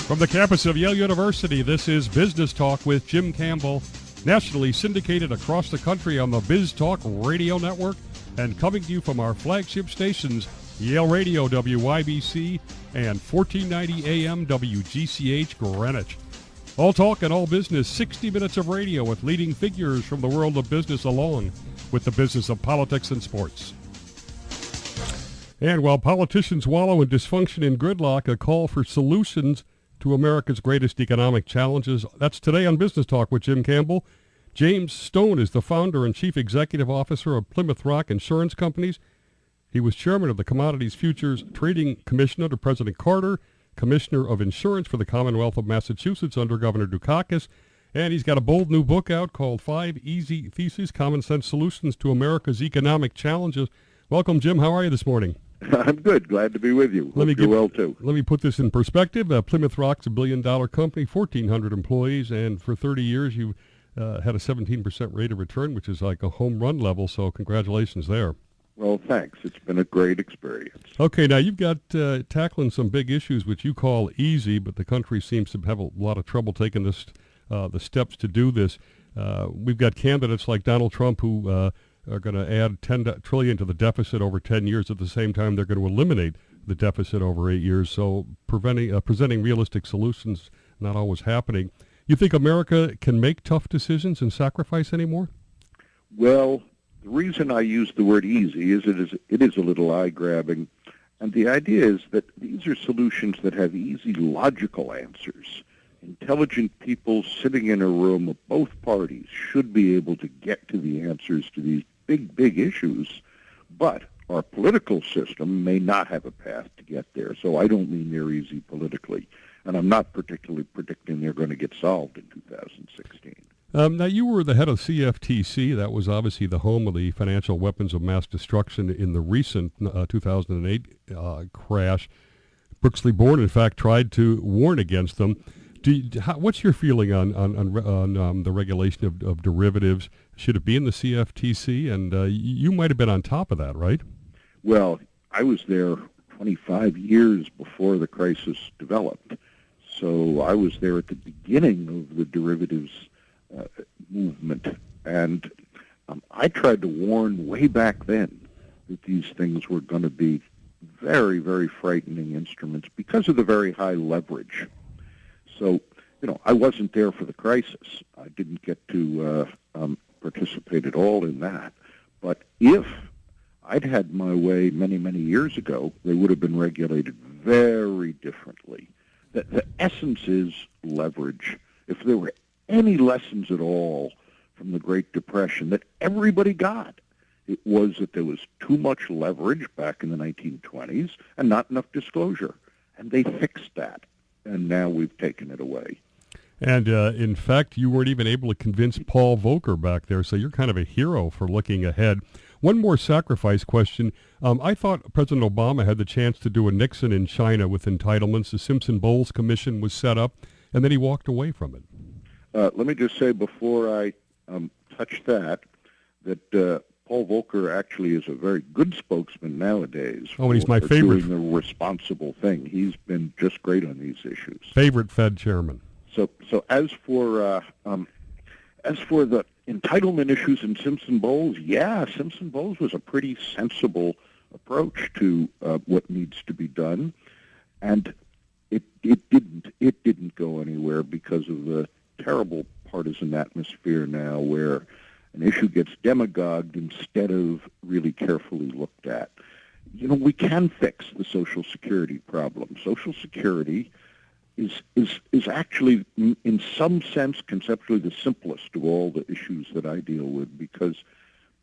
From the campus of Yale University, this is Business Talk with Jim Campbell, nationally syndicated across the country on the Biz Talk radio network and coming to you from our flagship stations, Yale Radio WYBC and 1490 AM WGCH Greenwich. All talk and all business, 60 minutes of radio with leading figures from the world of business along with the business of politics and sports. And while politicians wallow in dysfunction and gridlock, a call for solutions to America's greatest economic challenges. That's today on Business Talk with Jim Campbell. James Stone is the founder and chief executive officer of Plymouth Rock Insurance Companies. He was chairman of the Commodities Futures Trading Commission under President Carter, commissioner of insurance for the Commonwealth of Massachusetts under Governor Dukakis, and he's got a bold new book out called 5 Easy Theses, Common Sense Solutions to America's Economic Challenges. Welcome, Jim. How are you this morning? I'm good. Glad to be with you. Hope you're well, too. Let me put this in perspective. Plymouth Rock's a billion-dollar company, 1,400 employees, and for 30 years you had a 17% rate of return, which is like a home run level, so congratulations there. Well, thanks. It's been a great experience. Okay, now you've got tackling some big issues which you call easy, but the country seems to have a lot of trouble taking the steps to do this. We've got candidates like Donald Trump who are going to add $10 trillion to the deficit over 10 years. At the same time, they're going to eliminate the deficit over 8 years. So presenting realistic solutions not always happening. You think America can make tough decisions and sacrifice anymore? Well, the reason I use the word easy is it is a little eye-grabbing. And the idea is that these are solutions that have easy, logical answers. Intelligent people sitting in a room of both parties should be able to get to the answers to these big issues, but our political system may not have a path to get there. So I don't mean they're easy politically, and I'm not particularly predicting they're going to get solved in 2016. Now, you were the head of CFTC. That was obviously the home of the financial weapons of mass destruction in the recent 2008 crash. Brooksley Born, in fact, tried to warn against them. What's your feeling on the regulation of derivatives? Should it be in the CFTC? And you might have been on top of that, right? Well, I was there 25 years before the crisis developed. So I was there at the beginning of the derivatives movement. And I tried to warn way back then that these things were going to be very, very frightening instruments because of the very high leverage. So, I wasn't there for the crisis. I didn't get to participate at all in that. But if I'd had my way many, many years ago, they would have been regulated very differently. The essence is leverage. If there were any lessons at all from the Great Depression that everybody got, it was that there was too much leverage back in the 1920s and not enough disclosure. And they fixed that. And now we've taken it away. And in fact, you weren't even able to convince Paul Volcker back there, so you're kind of a hero for looking ahead. One more sacrifice question. I thought President Obama had the chance to do a Nixon in China with entitlements. The Simpson-Bowles Commission was set up, and then he walked away from it. Let me just say before I touch that Paul Volcker actually is a very good spokesman nowadays. Oh, and he's my favorite. Doing the responsible thing. He's been just great on these issues. Favorite Fed chairman. So as for the entitlement issues in Simpson-Bowles, Simpson-Bowles was a pretty sensible approach to what needs to be done, and it didn't go anywhere because of the terrible partisan atmosphere now, where an issue gets demagogued instead of really carefully looked at. We can fix the Social Security problem. Social Security is actually, in some sense, conceptually the simplest of all the issues that I deal with, because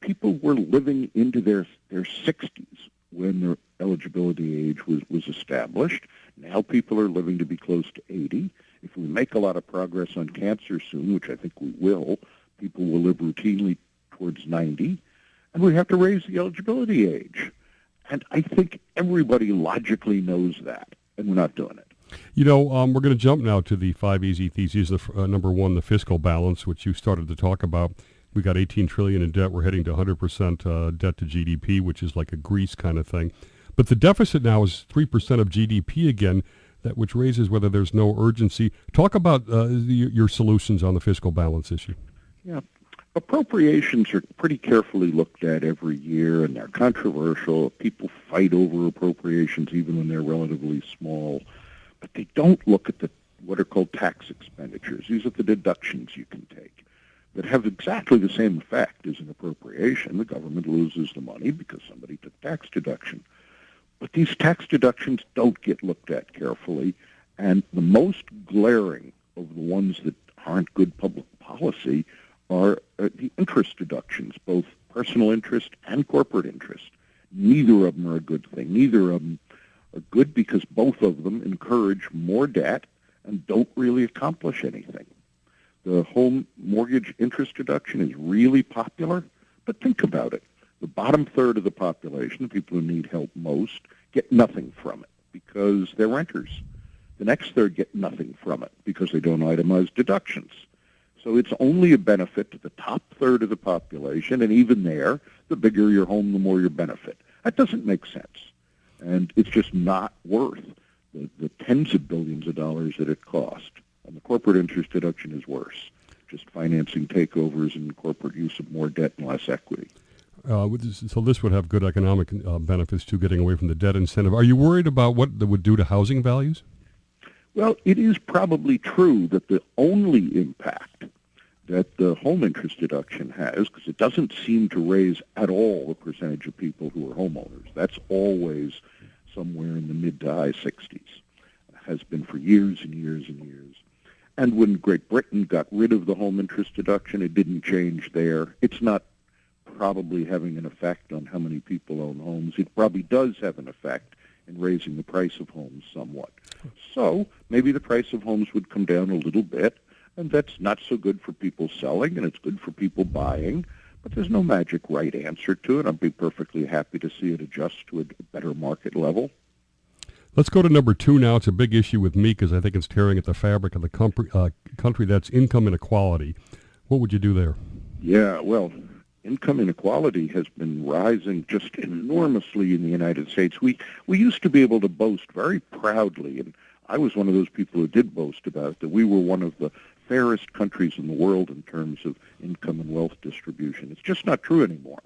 people were living into their 60s when their eligibility age was established. Now people are living to be close to 80. If we make a lot of progress on cancer soon, which I think we will, people will live routinely towards 90, and we have to raise the eligibility age. And I think everybody logically knows that, and we're not doing it. We're going to jump now to the 5 easy theses. Number one, the fiscal balance, which you started to talk about. We got $18 trillion in debt. We're heading to 100% debt to GDP, which is like a Greece kind of thing. But the deficit now is 3% of GDP again. that which raises whether there's no urgency. Talk about your solutions on the fiscal balance issue. Yeah. Appropriations are pretty carefully looked at every year, and they're controversial. People fight over appropriations even when they're relatively small. But they don't look at what are called tax expenditures. These are the deductions you can take that have exactly the same effect as an appropriation. The government loses the money because somebody took tax deduction. But these tax deductions don't get looked at carefully, and the most glaring of the ones that aren't good public policy are the interest deductions, both personal interest and corporate interest. Neither of them are a good thing. Neither of them are good because both of them encourage more debt and don't really accomplish anything. The home mortgage interest deduction is really popular, but think about it. The bottom third of the population, the people who need help most, get nothing from it because they're renters. The next third get nothing from it because they don't itemize deductions. So it's only a benefit to the top third of the population, and even there, the bigger your home, the more your benefit. That doesn't make sense, and it's just not worth the tens of billions of dollars that it cost. And the corporate interest deduction is worse, just financing takeovers and corporate use of more debt and less equity. So this would have good economic benefits to getting away from the debt incentive. Are you worried about what that would do to housing values? Well, it is probably true that the only impact that the home interest deduction has, because it doesn't seem to raise at all the percentage of people who are homeowners. That's always somewhere in the mid to high 60s. It has been for years and years and years. And when Great Britain got rid of the home interest deduction, it didn't change there. It's not probably having an effect on how many people own homes. It probably does have an effect in raising the price of homes somewhat. So maybe the price of homes would come down a little bit, and that's not so good for people selling, and it's good for people buying. But there's no magic right answer to it. I'd be perfectly happy to see it adjust to a better market level. Let's go to number 2 now. It's a big issue with me because I think it's tearing at the fabric of the country. That's income inequality. What would you do there? Yeah, well, income inequality has been rising just enormously in the United States. We used to be able to boast very proudly, and I was one of those people who did boast about it, that we were one of the fairest countries in the world in terms of income and wealth distribution. It's just not true anymore.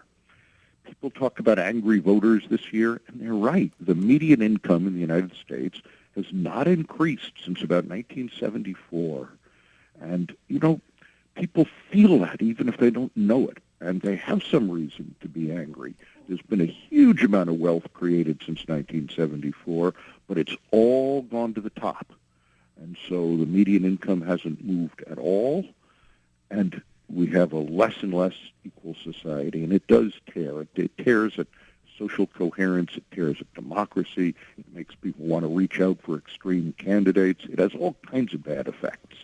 People talk about angry voters this year, and they're right. The median income in the United States has not increased since about 1974. And, people feel that even if they don't know it, and they have some reason to be angry. There's been a huge amount of wealth created since 1974, but it's all gone to the top. And so the median income hasn't moved at all, and we have a less and less equal society, and it does tear. It tears at social coherence. It tears at democracy. It makes people want to reach out for extreme candidates. It has all kinds of bad effects.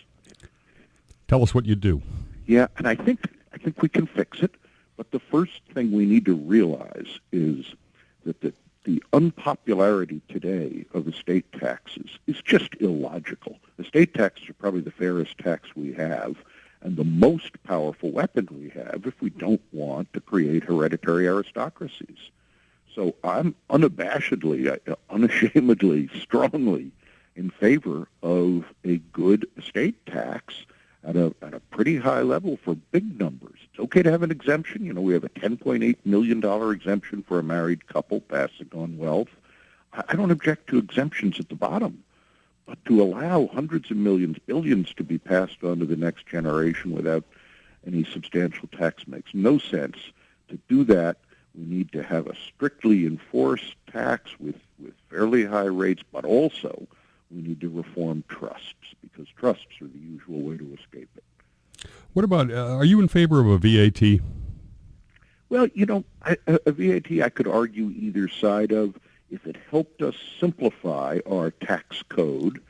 Tell us what you do. Yeah, and I think we can fix it, but the first thing we need to realize is that the unpopularity today of the state taxes is just illogical. The state taxes are probably the fairest tax we have, and the most powerful weapon we have if we don't want to create hereditary aristocracies. So I'm unabashedly, unashamedly, strongly in favor of a good estate tax at a pretty high level for big numbers. It's okay to have an exemption. We have a $10.8 million exemption for a married couple passing on wealth. I don't object to exemptions at the bottom, but to allow hundreds of millions, billions to be passed on to the next generation without any substantial tax makes no sense. To do that, we need to have a strictly enforced tax with fairly high rates, but also we need to reform trusts, because trusts are the usual way to escape it. What about, are you in favor of a VAT? Well, a VAT I could argue either side of. If it helped us simplify our tax code,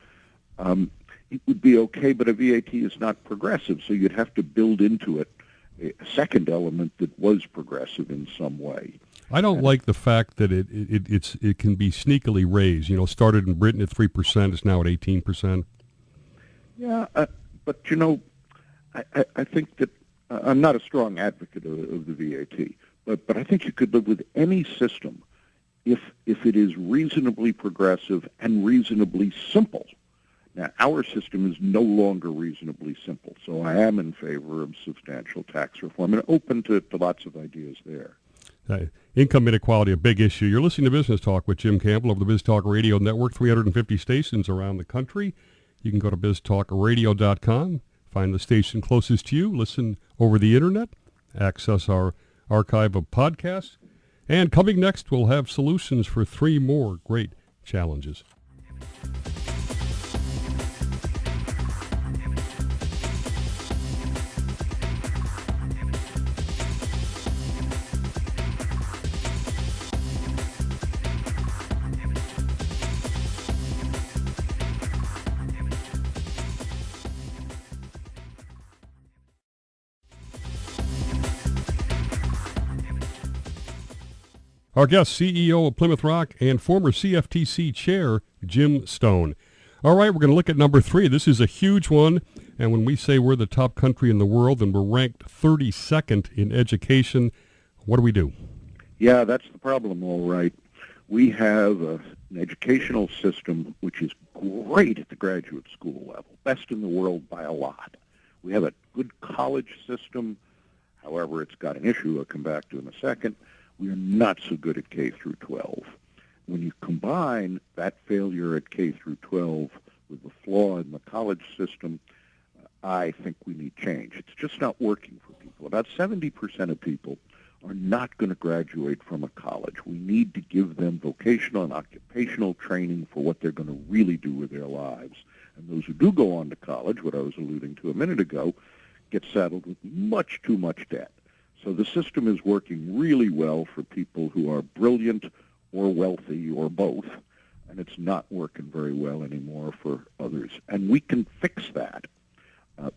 it would be okay, but a VAT is not progressive, so you'd have to build into it a second element that was progressive in some way. I don't like the fact that it can be sneakily raised. Started in Britain at 3%, it's now at 18%. Yeah, but I think that I'm not a strong advocate of the VAT, but I think you could live with any system if it is reasonably progressive and reasonably simple. Now, our system is no longer reasonably simple, so I am in favor of substantial tax reform and open to lots of ideas there. Income inequality, a big issue. You're listening to Business Talk with Jim Campbell of the Biz Talk Radio Network, 350 stations around the country. You can go to biztalkradio.com, find the station closest to you, listen over the Internet, access our archive of podcasts. And coming next, we'll have solutions for 3 more great challenges. Our guest, CEO of Plymouth Rock and former CFTC chair, Jim Stone. All right, we're going to look at number 3. This is a huge one, and when we say we're the top country in the world and we're ranked 32nd in education, what do? Yeah, that's the problem, all right. We have an educational system which is great at the graduate school level, best in the world by a lot. We have a good college system. However, it's got an issue I'll come back to in a second. We are not so good at K through 12. When you combine that failure at K through 12 with the flaw in the college system, I think we need change. It's just not working for people. About 70% of people are not going to graduate from a college. We need to give them vocational and occupational training for what they're going to really do with their lives. And those who do go on to college, what I was alluding to a minute ago, get saddled with much too much debt. So the system is working really well for people who are brilliant or wealthy or both, and it's not working very well anymore for others. And we can fix that.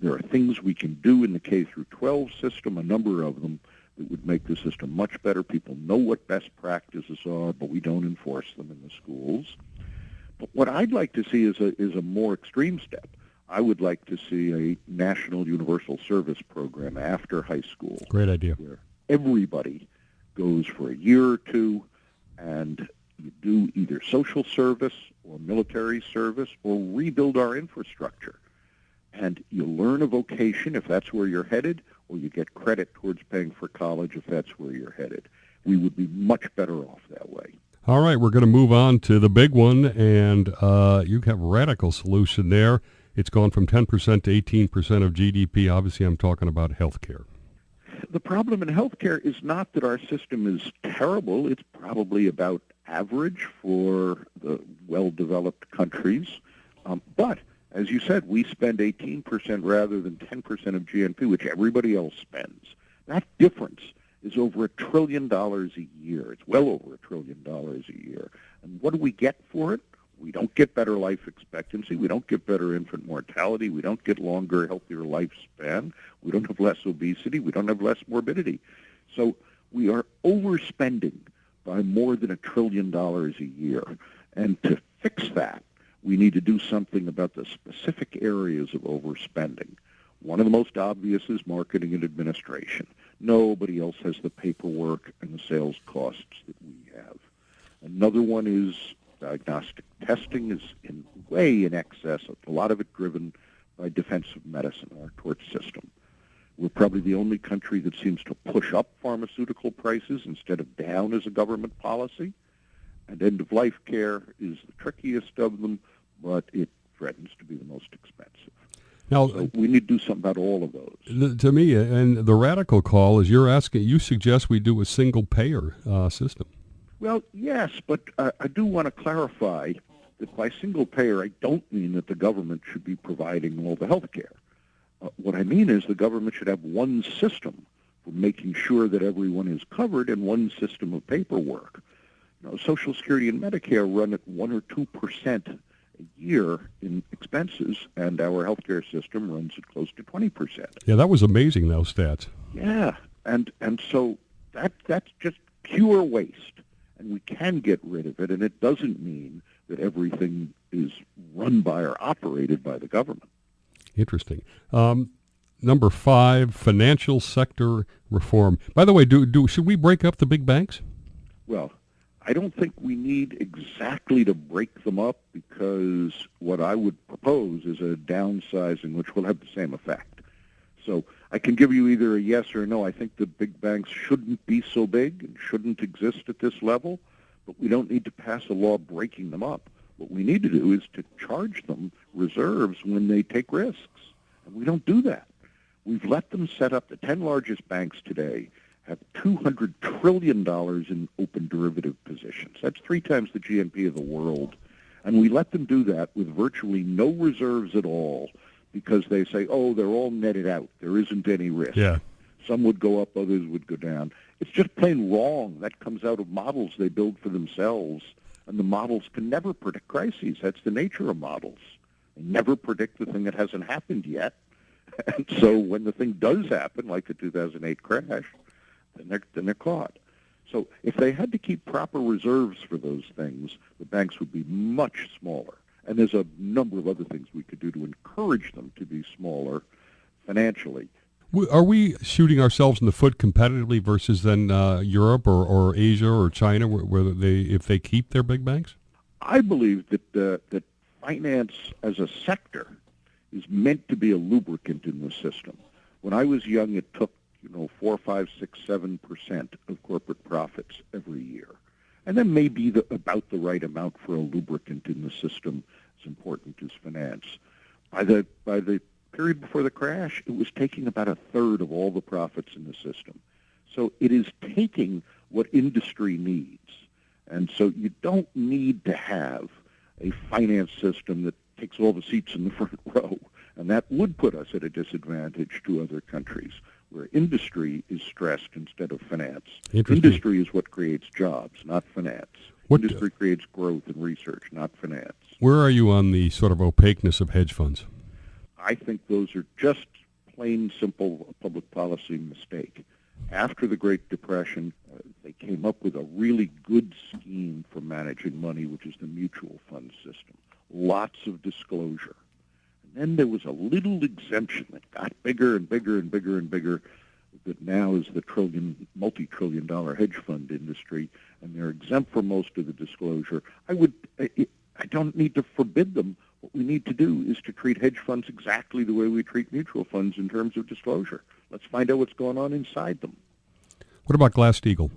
There are things we can do in the K through 12 system, a number of them, that would make the system much better. People know what best practices are, but we don't enforce them in the schools. But what I'd like to see is a more extreme step. I would like to see a national universal service program after high school. Great idea. Where everybody goes for a year or two and you do either social service or military service or rebuild our infrastructure. And you learn a vocation if that's where you're headed, or you get credit towards paying for college if that's where you're headed. We would be much better off that way. All right, we're going to move on to the big one, and you have a radical solution there. It's gone from 10% to 18% of GDP. Obviously, I'm talking about health care. The problem in health care is not that our system is terrible. It's probably about average for the well-developed countries. But, as you said, we spend 18% rather than 10% of GNP, which everybody else spends. That difference is over $1 trillion a year. It's well over $1 trillion a year. And what do we get for it? We don't get better life expectancy. We don't get better infant mortality. We don't get longer, healthier lifespan. We don't have less obesity. We don't have less morbidity. So we are overspending by more than $1 trillion a year. And to fix that, we need to do something about the specific areas of overspending. One of the most obvious is marketing and administration. Nobody else has the paperwork and the sales costs that we have. Another one is diagnostic testing is way in excess, a lot of it driven by defensive medicine, our tort system. We're probably the only country that seems to push up pharmaceutical prices instead of down as a government policy. And end-of-life care is the trickiest of them, but it threatens to be the most expensive. Now, so we need to do something about all of those. To me, and the radical call is you suggest we do a single-payer system. Well, yes, but I do want to clarify that by single payer, I don't mean that the government should be providing all the health care. What I mean is the government should have one system for making sure that everyone is covered and one system of paperwork. You know, Social Security and Medicare run at 1 or 2% a year in expenses, and our healthcare system runs at close to 20%. Yeah, that was amazing, those stats. Yeah, and so that's just pure waste. And we can get rid of it, and it doesn't mean that everything is run by or operated by the government. Interesting. Number 5, financial sector reform. By the way, should we break up the big banks? Well, I don't think we need exactly to break them up, because what I would propose is a downsizing which will have the same effect. So I can give you either a yes or a no. I think the big banks shouldn't be so big and shouldn't exist at this level, but we don't need to pass a law breaking them up. What we need to do is to charge them reserves when they take risks, and we don't do that. We've let them set up. The 10 largest banks today have $200 trillion in open derivative positions. That's 3 times the GNP of the world. And we let them do that with virtually no reserves at all, because they say, oh, they're all netted out. There isn't any risk. Yeah. Some would go up, others would go down. It's just plain wrong. That comes out of models they build for themselves. And the models can never predict crises. That's the nature of models. They never predict the thing that hasn't happened yet. And so when the thing does happen, like the 2008 crash, then they're caught. So if they had to keep proper reserves for those things, the banks would be much smaller. And there's a number of other things we could do to encourage them to be smaller financially. Are we shooting ourselves in the foot competitively versus then Europe or Asia or China, where if they keep their big banks? I believe that finance as a sector is meant to be a lubricant in the system. When I was young, it took 4, 5, 6, 7% of corporate profits every year. And that may be about the right amount for a lubricant in the system as important as finance. By the period before the crash, it was taking about a third of all the profits in the system. So it is taking what industry needs. And so you don't need to have a finance system that takes all the seats in the front row. And that would put us at a disadvantage to other countries, where industry is stressed instead of finance. Industry is what creates jobs, not finance. Industry creates growth and research, not finance. Where are you on the sort of opaqueness of hedge funds? I think those are just plain, simple public policy mistake. After the Great Depression, they came up with a really good scheme for managing money, which is the mutual fund system. Lots of disclosure. And then there was a little exemption that got bigger and bigger and bigger and bigger, that now is the multi-trillion-dollar hedge fund industry, and they're exempt from most of the disclosure. I don't need to forbid them. What we need to do is to treat hedge funds exactly the way we treat mutual funds in terms of disclosure. Let's find out what's going on inside them. What about Glass-Steagall?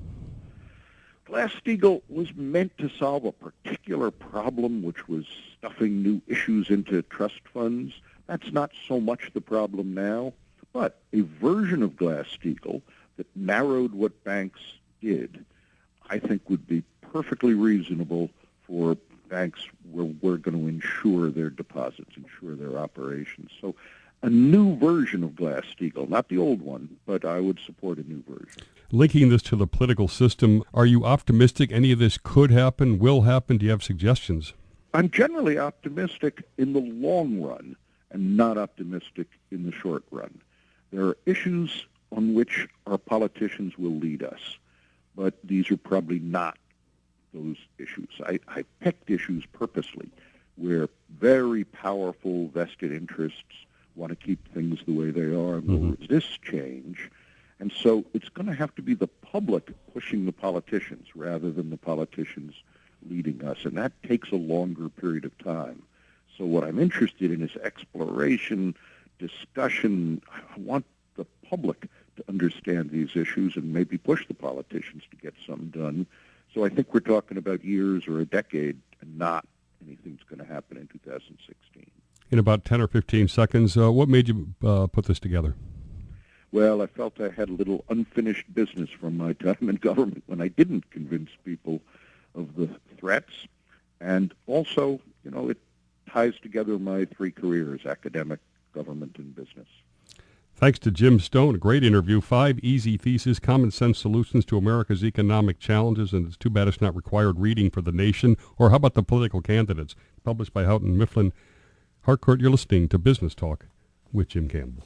Glass-Steagall was meant to solve a particular problem, which was stuffing new issues into trust funds. That's not so much the problem now, but a version of Glass-Steagall that narrowed what banks did, I think would be perfectly reasonable for banks where we're going to insure their deposits, insure their operations. So a new version of Glass-Steagall, not the old one, but I would support a new version. Linking this to the political system, are you optimistic any of this could happen, will happen? Do you have suggestions? I'm generally optimistic in the long run and not optimistic in the short run. There are issues on which our politicians will lead us, but these are probably not those issues. I picked issues purposely where very powerful vested interests want to keep things the way they are and will resist change. And so it's going to have to be the public pushing the politicians rather than the politicians leading us. And that takes a longer period of time. So what I'm interested in is exploration, discussion. I want the public to understand these issues and maybe push the politicians to get something done. So I think we're talking about years or a decade and not anything's going to happen in 2016. In about 10 or 15 seconds, what made you put this together? Well, I felt I had a little unfinished business from my time in government when I didn't convince people of the threats. And also, it ties together my 3 careers, academic, government, and business. Thanks to Jim Stone, a great interview. 5 easy theses, common sense solutions to America's economic challenges, and it's too bad it's not required reading for the nation. Or how about the political candidates? Published by Houghton Mifflin Harcourt. You're listening to Business Talk with Jim Campbell.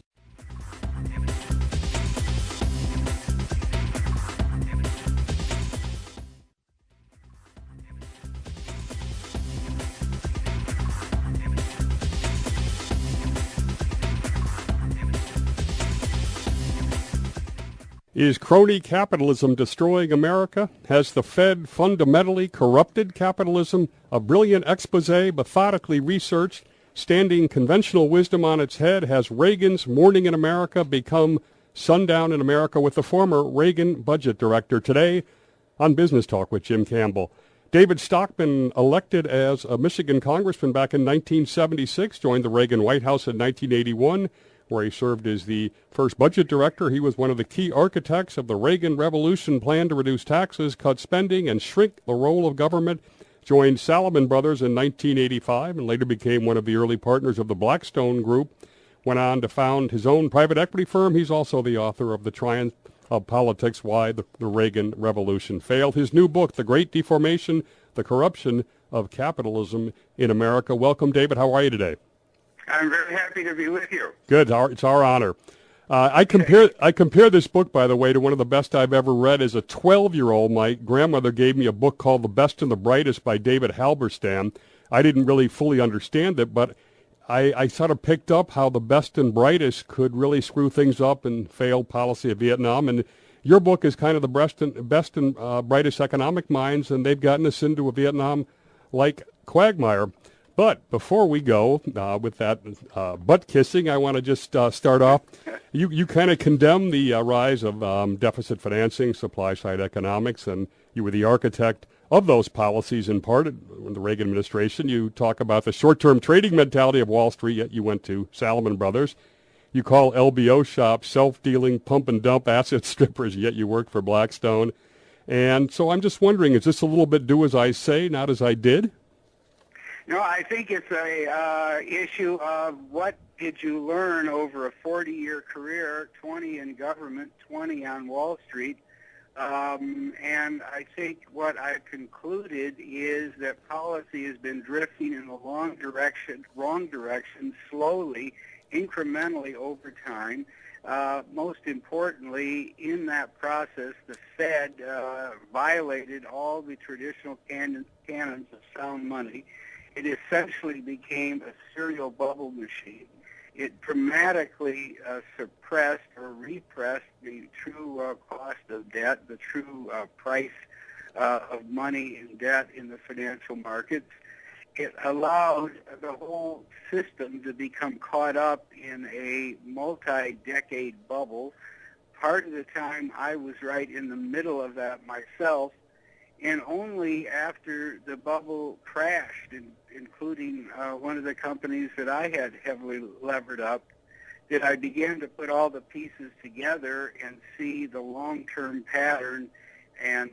Is crony capitalism destroying America? Has the Fed fundamentally corrupted capitalism? A brilliant expose, methodically researched, standing conventional wisdom on its head. Has Reagan's Morning in America become Sundown in America? With the former Reagan budget director today on Business Talk with Jim Campbell. David Stockman, elected as a Michigan congressman back in 1976, joined the Reagan White House in 1981, where he served as the first budget director. He was one of the key architects of the Reagan Revolution plan to reduce taxes, cut spending, and shrink the role of government. Joined Salomon Brothers in 1985 and later became one of the early partners of the Blackstone Group. Went on to found his own private equity firm. He's also the author of The Triumph of Politics, Why the Reagan Revolution Failed. His new book, The Great Deformation, The Corruption of Capitalism in America. Welcome, David. How are you today? I'm very happy to be with you. Good. It's our honor. I compare this book, by the way, to one of the best I've ever read. As a 12-year-old, my grandmother gave me a book called The Best and the Brightest by David Halberstam. I didn't really fully understand it, but I sort of picked up how the best and brightest could really screw things up and failed policy of Vietnam. And your book is kind of the best and brightest economic minds, and they've gotten us into a Vietnam-like quagmire. But before we go with that butt kissing, I want to just start off. You kind of condemn the rise of deficit financing, supply-side economics, and you were the architect of those policies in part in the Reagan administration. You talk about the short-term trading mentality of Wall Street, yet you went to Salomon Brothers. You call LBO shops self-dealing, pump-and-dump asset strippers, yet you worked for Blackstone. And so I'm just wondering, is this a little bit do as I say, not as I did? No, I think it's a issue of what did you learn over a 40-year career, 20 in government, 20 on Wall Street. And I think what I've concluded is that policy has been drifting in the wrong direction, slowly, incrementally over time. Most importantly, in that process, the Fed violated all the traditional canons of sound money. It essentially became a serial bubble machine. It dramatically suppressed or repressed the true cost of debt, the true price of money and debt in the financial markets. It allowed the whole system to become caught up in a multi-decade bubble. Part of the time I was right in the middle of that myself, and only after the bubble crashed, including one of the companies that I had heavily levered up, did I begin to put all the pieces together and see the long-term pattern and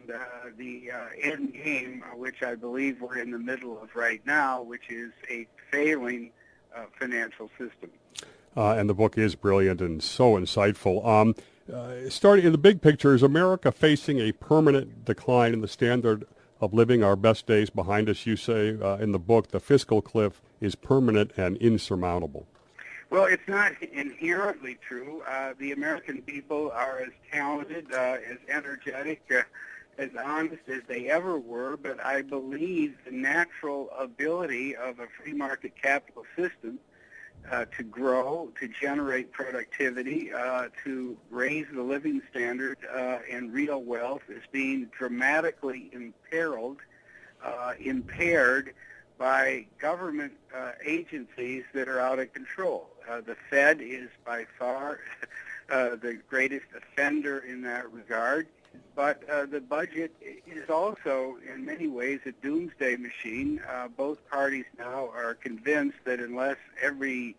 the end game, which I believe we're in the middle of right now, which is a failing financial system. And the book is brilliant and so insightful. Starting in the big picture, is America facing a permanent decline in the standard of living? Our best days behind us, you say in the book. The fiscal cliff is permanent and insurmountable. Well, it's not inherently true. The American people are as talented, as energetic, as honest as they ever were, but I believe the natural ability of a free market capital system to grow, to generate productivity, to raise the living standard and real wealth is being dramatically impaired by government agencies that are out of control. The Fed is by far the greatest offender in that regard, but the budget is also in many ways a doomsday machine. Both parties now are convinced that unless every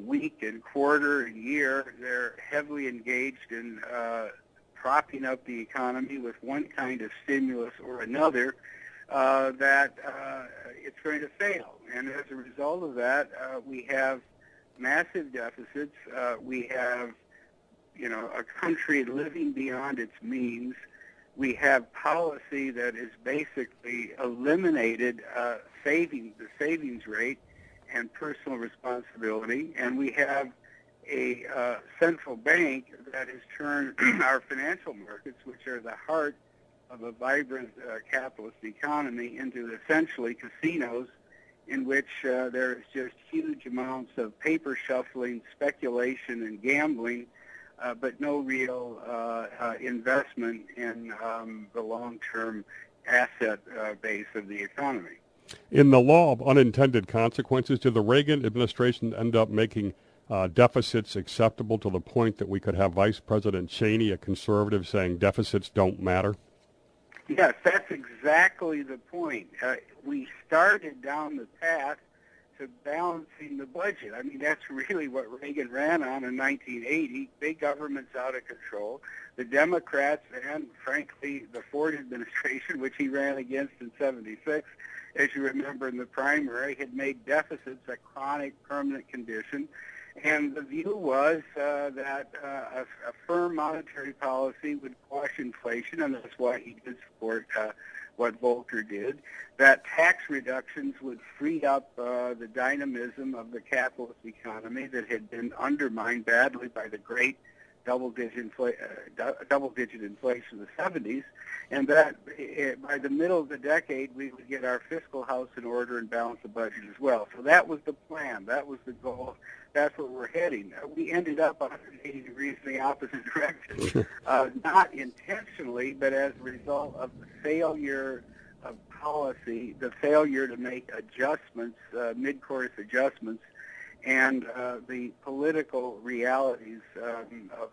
week and quarter and year they're heavily engaged in propping up the economy with one kind of stimulus or another, that it's going to fail. And as a result of that, we have massive deficits. We have, a country living beyond its means. We have policy that has basically eliminated the savings rate and personal responsibility. And we have a central bank that has turned our financial markets, which are the heart of a vibrant capitalist economy, into essentially casinos in which there is just huge amounts of paper shuffling, speculation, and gambling but no real investment in the long-term asset base of the economy. In the law of unintended consequences, did the Reagan administration end up making deficits acceptable to the point that we could have Vice President Cheney, a conservative, saying deficits don't matter? Yes, that's exactly the point. We started down the path to balancing the budget. I mean, that's really what Reagan ran on in 1980. Big government's out of control. The Democrats and, frankly, the Ford administration, which he ran against in 76, as you remember in the primary, had made deficits a chronic, permanent condition. And the view was that a firm monetary policy would quash inflation, and that's why he did support what Volcker did. That tax reductions would free up the dynamism of the capitalist economy that had been undermined badly by the great double-digit inflation of the 70s, and that by the middle of the decade we would get our fiscal house in order and balance the budget as well. So that was the plan. That was the goal. That's where we're heading. We ended up 180 degrees in the opposite direction, not intentionally, but as a result of the failure of policy, the failure to make adjustments, mid-course adjustments, and the political realities of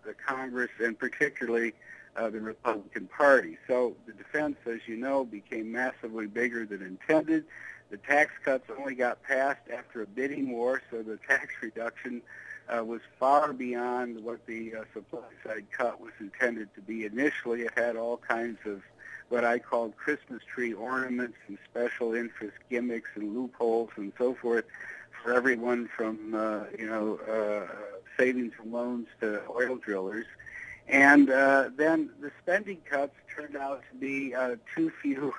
the Congress and particularly the Republican Party. So the defense, as you know, became massively bigger than intended. The tax cuts only got passed after a bidding war, so the tax reduction was far beyond what the supply side cut was intended to be initially. It had all kinds of what I called Christmas tree ornaments and special interest gimmicks and loopholes and so forth for everyone from, savings and loans to oil drillers. And then the spending cuts turned out to be too few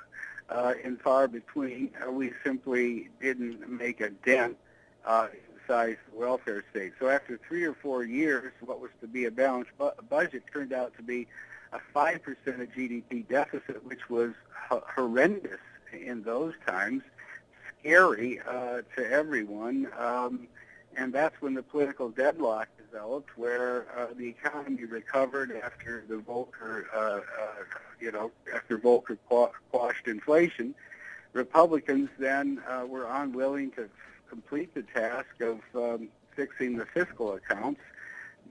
and far between. We simply didn't make a dent in the size of the welfare state. So after 3 or 4 years, what was to be a balanced budget turned out to be a 5% of GDP deficit, which was horrendous in those times, scary to everyone. And that's when the political deadlock developed, where the economy recovered after the Volcker, after Volcker quashed inflation. Republicans then were unwilling to complete the task of fixing the fiscal accounts.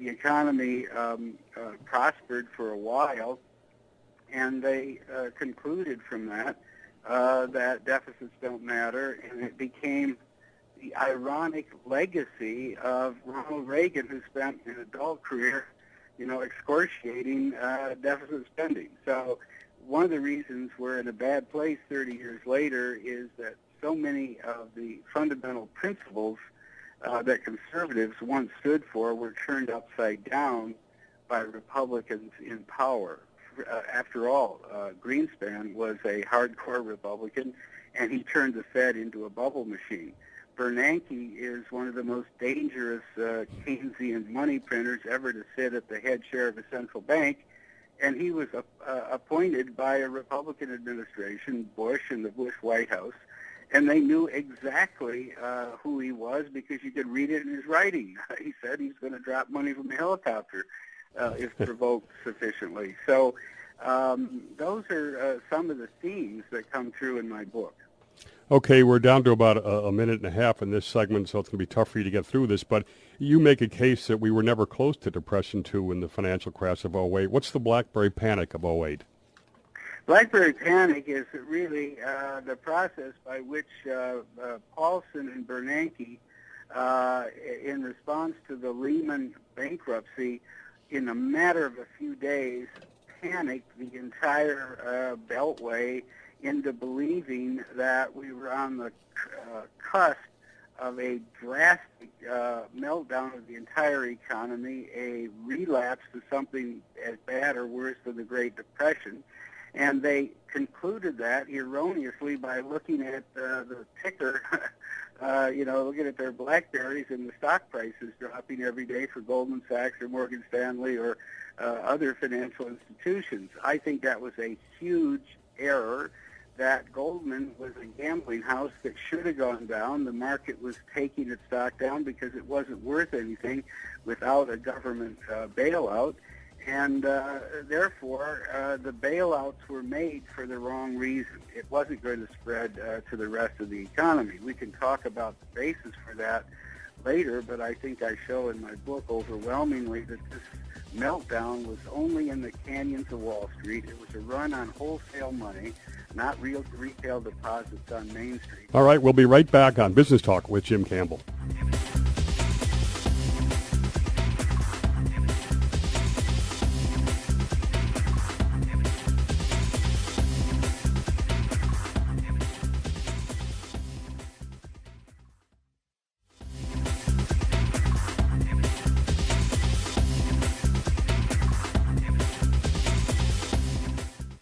The economy prospered for a while, and they concluded from that that deficits don't matter, and it became the ironic legacy of Ronald Reagan, who spent an adult career, excoriating deficit spending. So one of the reasons we're in a bad place 30 years later is that so many of the fundamental principles that conservatives once stood for were turned upside down by Republicans in power. After all, Greenspan was a hardcore Republican, and he turned the Fed into a bubble machine. Bernanke is one of the most dangerous Keynesian money printers ever to sit at the head chair of a central bank, and he was appointed by a Republican administration, Bush and the Bush White House, and they knew exactly who he was because you could read it in his writing. He said he's going to drop money from a helicopter if provoked sufficiently. So those are some of the themes that come through in my book. Okay, we're down to about a minute and a half in this segment, so it's going to be tough for you to get through this, but you make a case that we were never close to Depression II in the financial crash of 08. What's the BlackBerry Panic of 08? BlackBerry Panic is really the process by which Paulson and Bernanke, in response to the Lehman bankruptcy, in a matter of a few days, panicked the entire Beltway into believing that we were on the cusp of a drastic meltdown of the entire economy, a relapse to something as bad or worse than the Great Depression. And they concluded that erroneously by looking at the ticker, looking at their BlackBerries and the stock prices dropping every day for Goldman Sachs or Morgan Stanley or other financial institutions. I think that was a huge error. that Goldman was a gambling house that should have gone down. The market was taking its stock down because it wasn't worth anything without a government bailout. And therefore, the bailouts were made for the wrong reason. It wasn't going to spread to the rest of the economy. We can talk about the basis for that later, but I think I show in my book overwhelmingly that this meltdown was only in the canyons of Wall Street. It was a run on wholesale money, not real retail deposits on Main Street. All right, we'll be right back on Business Talk with Jim Campbell.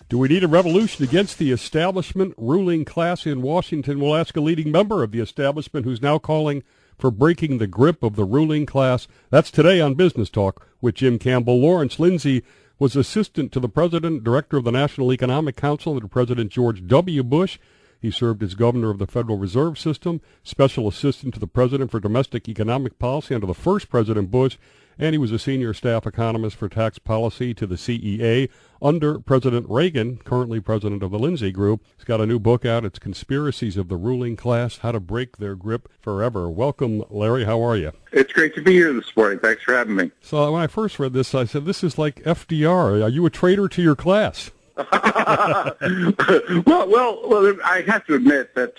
Do we need a revolution against the establishment ruling class in Washington? We'll ask a leading member of the establishment who's now calling for breaking the grip of the ruling class. That's today on Business Talk with Jim Campbell. Lawrence Lindsay was assistant to the president, director of the National Economic Council under President George W. Bush. He served as governor of the Federal Reserve System, special assistant to the president for domestic economic policy under the first President Bush, and he was a senior staff economist for tax policy to the CEA under President Reagan, currently president of the Lindsay Group. He's got a new book out. It's Conspiracies of the Ruling Class, How to Break Their Grip Forever. Welcome, Larry. How are you? It's great to be here this morning. Thanks for having me. So when I first read this, I said, this is like FDR. Are you a traitor to your class? well, I have to admit that,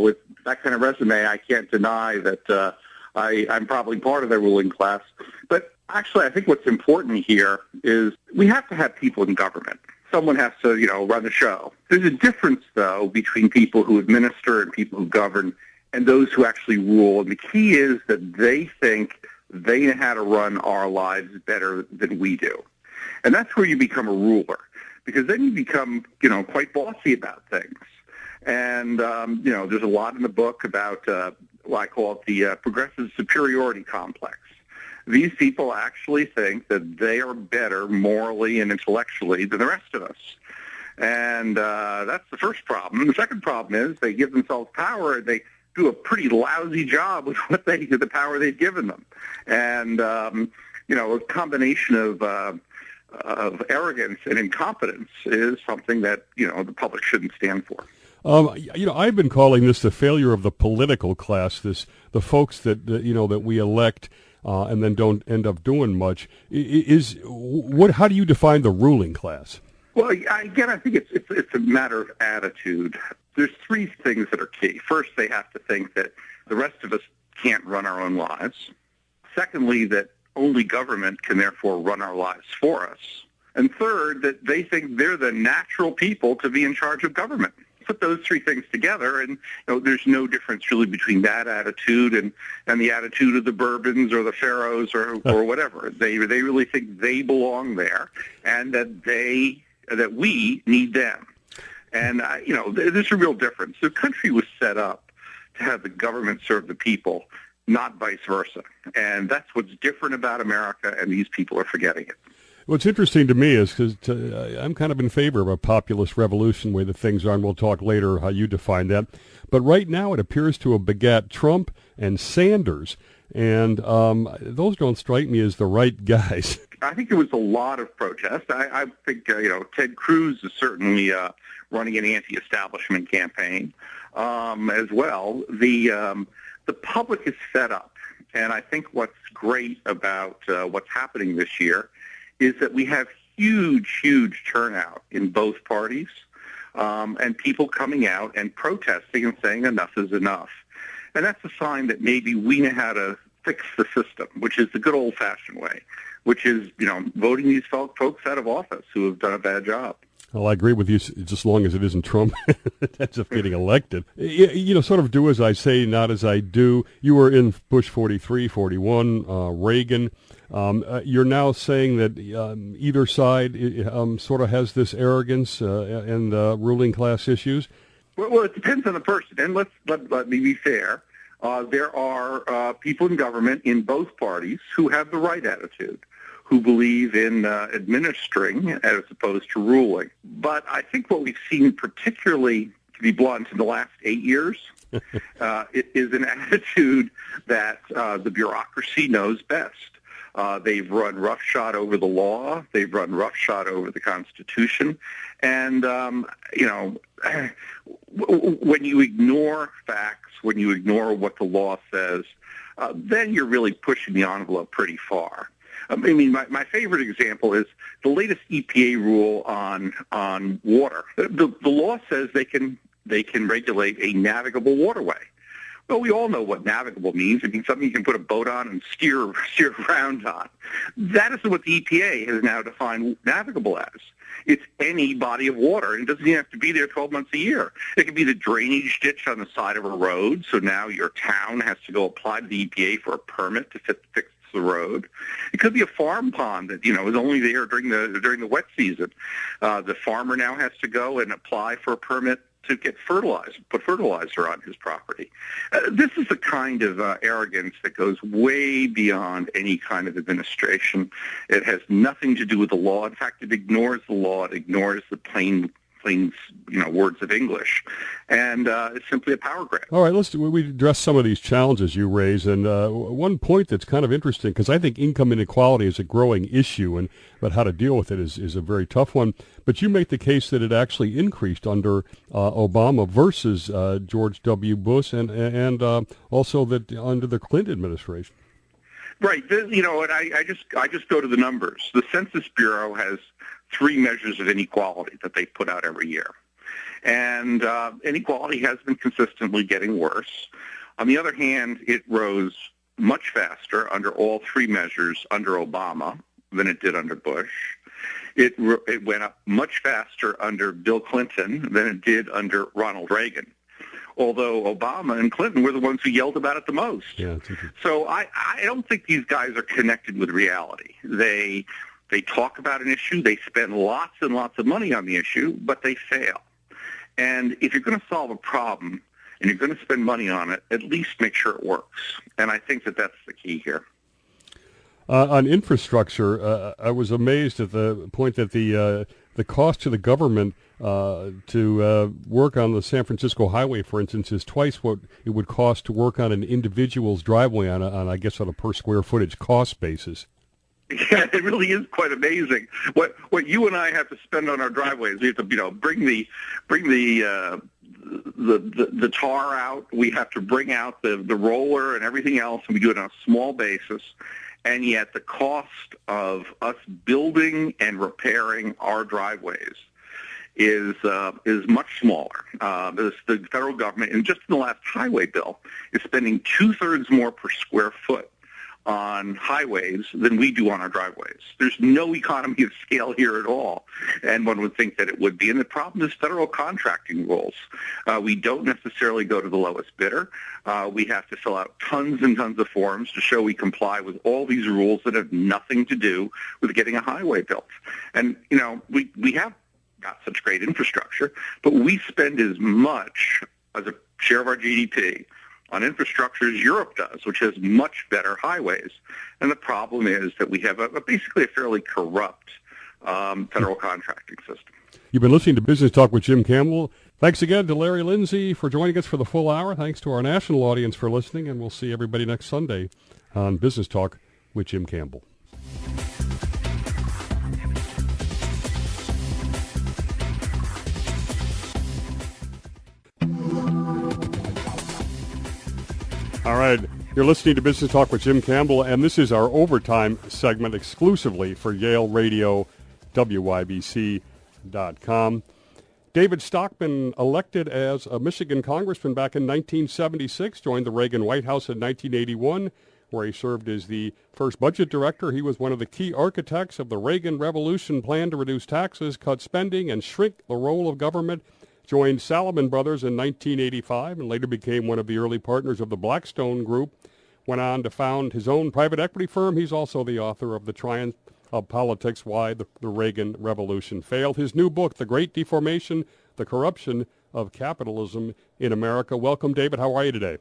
with that kind of resume, I can't deny that I'm probably part of the ruling class. But actually, I think what's important here is we have to have people in government. Someone has to, run the show. There's a difference, though, between people who administer and people who govern and those who actually rule. And the key is that they think they know how to run our lives better than we do. And that's where you become a ruler, because then you become, quite bossy about things. And, there's a lot in the book about what I call it the progressive superiority complex. These people actually think that they are better morally and intellectually than the rest of us. And that's the first problem. The second problem is they give themselves power, and they do a pretty lousy job with the power they've given them. And, a combination of arrogance and incompetence is something that, the public shouldn't stand for. I've been calling this the failure of the political class, the folks that we elect and then don't end up doing much. How do you define the ruling class? Well, again, I think it's a matter of attitude. There's three things that are key. First, they have to think that the rest of us can't run our own lives. Secondly, that only government can therefore run our lives for us. And third, that they think they're the natural people to be in charge of government. Put those three things together, and there's no difference really between that attitude and the attitude of the Bourbons or the Pharaohs or whatever. They really think they belong there, and that we need them. And there's a real difference. The country was set up to have the government serve the people, not vice versa. And that's what's different about America, and these people are forgetting it. What's interesting to me is because I'm kind of in favor of a populist revolution, the way that things are, and we'll talk later how you define that. But right now it appears to have begat Trump and Sanders, and those don't strike me as the right guys. I think there was a lot of protest. I think, Ted Cruz is certainly running an anti-establishment campaign as well. The public is fed up, and I think what's great about what's happening this year is that we have huge turnout in both parties, and people coming out and protesting and saying enough is enough. And that's a sign that maybe we know how to fix the system, which is the good old-fashioned way, which is, voting these folks out of office who have done a bad job. Well, I agree with you, just as long as it isn't Trump that ends up getting elected. Sort of do as I say, not as I do. You were in Bush 43, 41, Reagan. You're now saying that either side sort of has this arrogance and ruling class issues? Well, it depends on the person. And let me be fair. There are people in government in both parties who have the right attitude, who believe in administering as opposed to ruling. But I think what we've seen, particularly, to be blunt, in the last 8 years, it is an attitude that the bureaucracy knows best. They've run roughshod over the law. They've run roughshod over the Constitution. And, when you ignore facts, when you ignore what the law says, then you're really pushing the envelope pretty far. My favorite example is the latest EPA rule on water. The law says they can regulate a navigable waterway. Well, we all know what navigable means. It means something you can put a boat on and steer around on. That is what the EPA has now defined navigable as. It's any body of water, and it doesn't even have to be there 12 months a year. It could be the drainage ditch on the side of a road, so now your town has to go apply to the EPA for a permit to fix the road. It could be a farm pond that is only there during the wet season. The farmer now has to go and apply for a permit to get put fertilizer on his property. This is the kind of arrogance that goes way beyond any kind of administration. It has nothing to do with the law. In fact, it ignores the law. It ignores the plain words of English, and it's simply a power grab. All right, we address some of these challenges you raise, and one point that's kind of interesting, because I think income inequality is a growing issue, but how to deal with it is a very tough one. But you make the case that it actually increased under Obama versus George W. Bush, and also that under the Clinton administration. Right. And I just go to the numbers. The Census Bureau has 3 measures of inequality that they put out every year. And inequality has been consistently getting worse. On the other hand, it rose much faster under all 3 measures under Obama than it did under Bush. It went up much faster under Bill Clinton than it did under Ronald Reagan, although Obama and Clinton were the ones who yelled about it the most. Yeah, so I don't think these guys are connected with reality. They talk about an issue, they spend lots and lots of money on the issue, but they fail. And if you're going to solve a problem and you're going to spend money on it, at least make sure it works. And I think that that's the key here. On infrastructure, I was amazed at the point that the cost to the government to work on the San Francisco highway, for instance, is twice what it would cost to work on an individual's driveway on a per square footage cost basis. Yeah, it really is quite amazing. What you and I have to spend on our driveways, we have to bring the tar out. We have to bring out the roller and everything else, and we do it on a small basis. And yet the cost of us building and repairing our driveways is much smaller. The federal government, and just in the last highway bill, is spending 2/3 more per square foot on highways than we do on our driveways. There's no economy of scale here at all, and one would think that it would be. And the problem is federal contracting rules. We don't necessarily go to the lowest bidder. We have to fill out tons and tons of forms to show we comply with all these rules that have nothing to do with getting a highway built. And, we have got such great infrastructure, but we spend as much as a share of our GDP on infrastructure as Europe does, which has much better highways. And the problem is that we have basically a fairly corrupt federal contracting system. You've been listening to Business Talk with Jim Campbell. Thanks again to Larry Lindsay for joining us for the full hour. Thanks to our national audience for listening, and we'll see everybody next Sunday on Business Talk with Jim Campbell. All right, you're listening to Business Talk with Jim Campbell, and this is our overtime segment exclusively for Yale Radio, WYBC.com. David Stockman, elected as a Michigan congressman back in 1976, joined the Reagan White House in 1981, where he served as the first budget director. He was one of the key architects of the Reagan Revolution plan to reduce taxes, cut spending, and shrink the role of government. Joined Salomon Brothers in 1985 and later became one of the early partners of the Blackstone Group. Went on to found his own private equity firm. He's also the author of The Triumph of Politics, Why the Reagan Revolution Failed. His new book, The Great Deformation, The Corruption of Capitalism in America. Welcome, David. How are you today?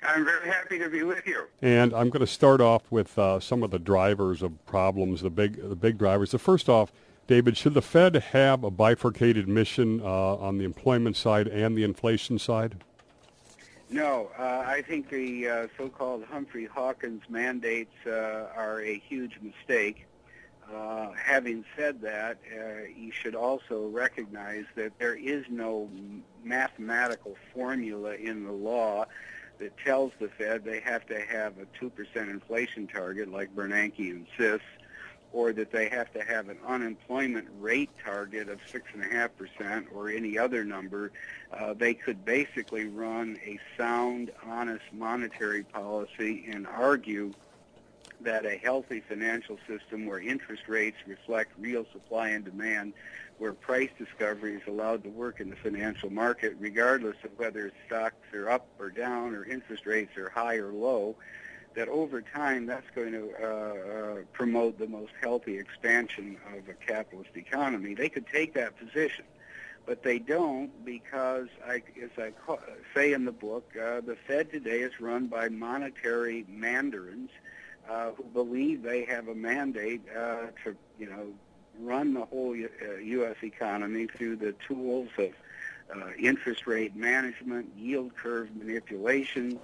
I'm very happy to be with you. And I'm going to start off with some of the drivers of problems, the big drivers. The first off, David, should the Fed have a bifurcated mission on the employment side and the inflation side? No, I think the so-called Humphrey Hawkins mandates are a huge mistake. Having said that, you should also recognize that there is no mathematical formula in the law that tells the Fed they have to have a 2% inflation target like Bernanke insists, or that they have to have an unemployment rate target of 6.5% or any other number. They could basically run a sound, honest monetary policy and argue that a healthy financial system where interest rates reflect real supply and demand, where price discovery is allowed to work in the financial market regardless of whether stocks are up or down or interest rates are high or low, that over time that's going to promote the most healthy expansion of a capitalist economy. They could take that position, but they don't because, as I say in the book, the Fed today is run by monetary mandarins who believe they have a mandate to, run the whole U.S. economy through the tools of interest rate management, yield curve manipulation,